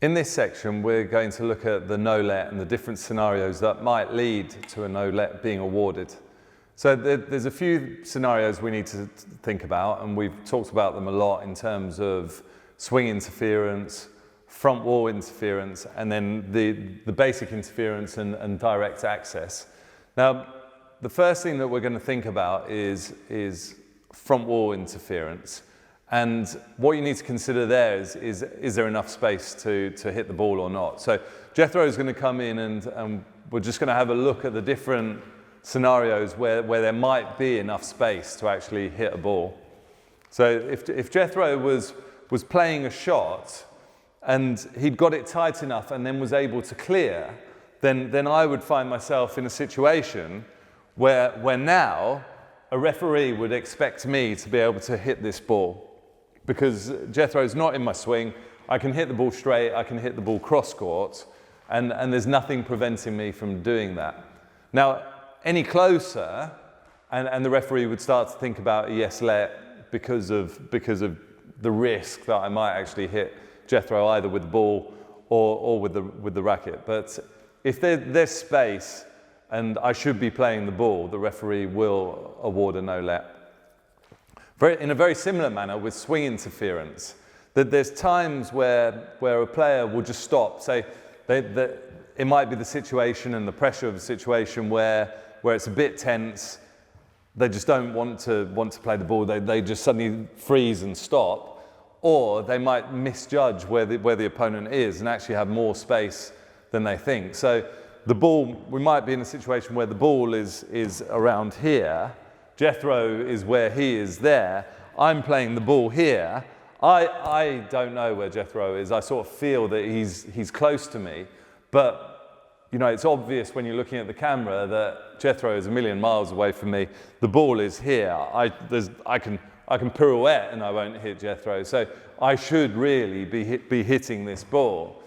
In this section, we're going to look at the no-let and the different scenarios that might lead to a no-let being awarded. So there's a few scenarios we need to think about, and we've talked about them a lot in terms of swing interference, front wall interference, and then the basic interference and direct access. Now, the first thing that we're going to think about is front wall interference. And what you need to consider there is there enough space to hit the ball or not? So Jethro is going to come in and we're just going to have a look at the different scenarios where there might be enough space to actually hit a ball. So if Jethro was playing a shot and he'd got it tight enough and then was able to clear, then I would find myself in a situation where now a referee would expect me to be able to hit this ball. Because Jethro's not in my swing, I can hit the ball straight, I can hit the ball cross court, and there's nothing preventing me from doing that. Now, any closer, and the referee would start to think about a yes-let because of the risk that I might actually hit Jethro either with the ball or with the racket. But if there's space and I should be playing the ball, the referee will award a no-let. In a very similar manner with swing interference, that there's times where a player will just stop. Say, it might be the situation and the pressure of the situation where it's a bit tense. They just don't want to play the ball. They just suddenly freeze and stop, or they might misjudge where the opponent is and actually have more space than they think. So the ball, we might be in a situation where the ball is around here. Jethro is where he is there. I'm playing the ball here. I don't know where Jethro is. I sort of feel that he's close to me. But, you know, it's obvious when you're looking at the camera that Jethro is a million miles away from me. The ball is here. I can pirouette and I won't hit Jethro. So I should really be hitting this ball.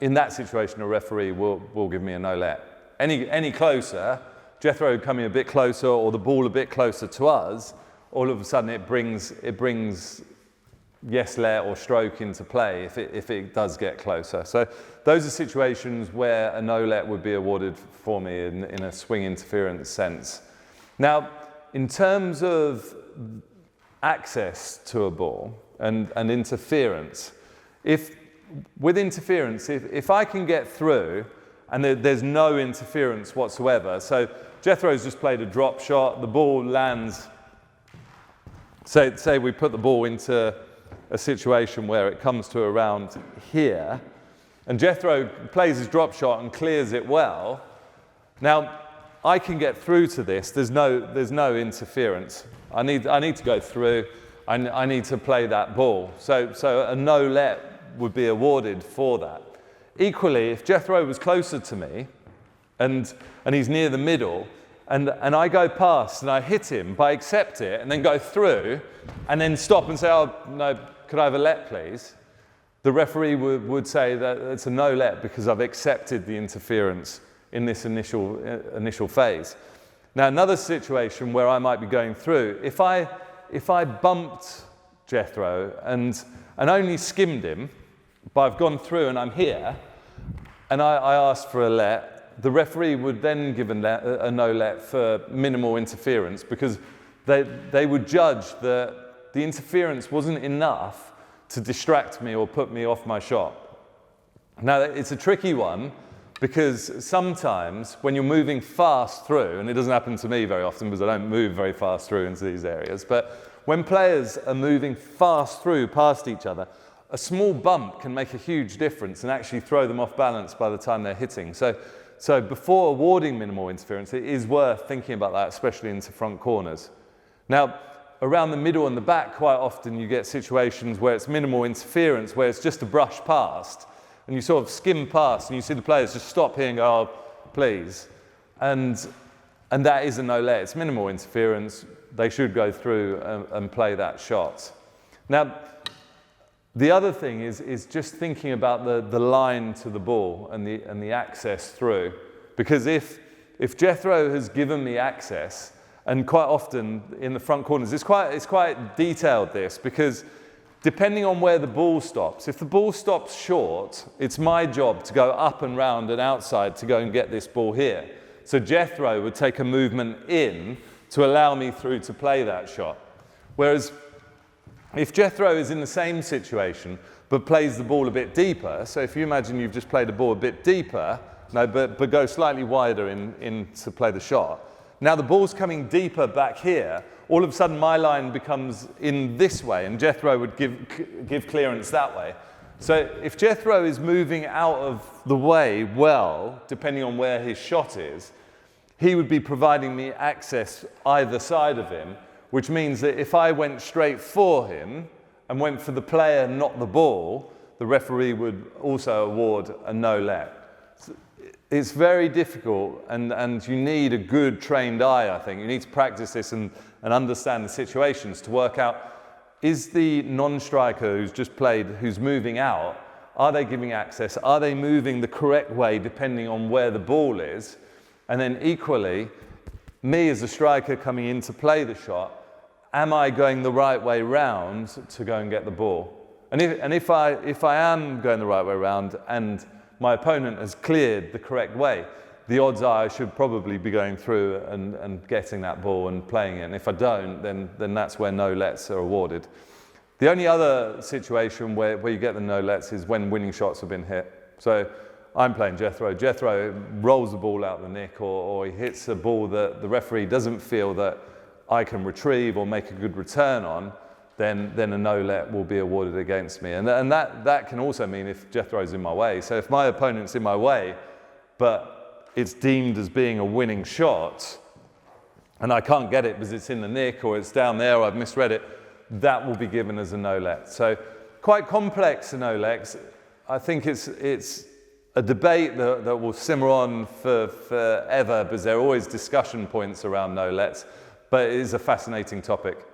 In that situation, a referee will give me a no-let. Any closer, Jethro coming a bit closer or the ball a bit closer to us, all of a sudden it brings yes-let or stroke into play if it does get closer. So those are situations where a no-let would be awarded for me in a swing interference sense. Now, in terms of access to a ball and interference, with interference, if I can get through and there's no interference whatsoever, so Jethro's just played a drop shot, the ball lands, say we put the ball into a situation where it comes to around here, and Jethro plays his drop shot and clears it well. Now, I can get through to this, there's no interference. I need to go through, I need to play that ball. So a no-let would be awarded for that. Equally, if Jethro was closer to me, and he's near the middle, and I go past and I hit him, but I accept it and then go through and then stop and say, oh, no, could I have a let, please? The referee would say that it's a no-let because I've accepted the interference in this initial phase. Now, another situation where I might be going through, if I bumped Jethro and only skimmed him, but I've gone through and I'm here, and I asked for a let, the referee would then give a no-let for minimal interference because they would judge that the interference wasn't enough to distract me or put me off my shot. Now, it's a tricky one because sometimes when you're moving fast through, and it doesn't happen to me very often because I don't move very fast through into these areas, but when players are moving fast through past each other, a small bump can make a huge difference and actually throw them off balance by the time they're hitting. So before awarding minimal interference, it is worth thinking about that, especially into front corners. Now, around the middle and the back, quite often you get situations where it's minimal interference, where it's just a brush past, and you sort of skim past, and you see the players just stop here and go, oh, please. And that is a no-let. It's minimal interference. They should go through and play that shot. Now, the other thing is just thinking about the line to the ball and the access through. Because if Jethro has given me access, and quite often in the front corners, it's quite detailed this, because depending on where the ball stops. If the ball stops short, it's my job to go up and round and outside to go and get this ball here. So Jethro would take a movement in to allow me through to play that shot. Whereas if Jethro is in the same situation, but plays the ball a bit deeper, so if you imagine you've just played a ball a bit deeper, but go slightly wider in to play the shot. Now the ball's coming deeper back here, all of a sudden my line becomes in this way, and Jethro would give clearance that way. So if Jethro is moving out of the way well, depending on where his shot is, he would be providing me access either side of him, which means that if I went straight for him and went for the player, not the ball, the referee would also award a no-let. It's very difficult, and you need a good trained eye, I think. You need to practice this and understand the situations to work out, is the non-striker who's just played, who's moving out, are they giving access? Are they moving the correct way depending on where the ball is? And then equally, me as a striker coming in to play the shot, am I going the right way round to go and get the ball? And if I am going the right way round and my opponent has cleared the correct way, the odds are I should probably be going through and getting that ball and playing it. And if I don't, then that's where no-lets are awarded. The only other situation where you get the no-lets is when winning shots have been hit. So I'm playing Jethro. Jethro rolls the ball out the nick, or he hits a ball that the referee doesn't feel that I can retrieve or make a good return on, then a no-let will be awarded against me. And that can also mean if Jethro's in my way. So if my opponent's in my way, but it's deemed as being a winning shot, and I can't get it because it's in the nick or it's down there or I've misread it, that will be given as a no-let. So quite complex no-lets. I think it's a debate that will simmer on forever because there are always discussion points around no-lets, but it is a fascinating topic.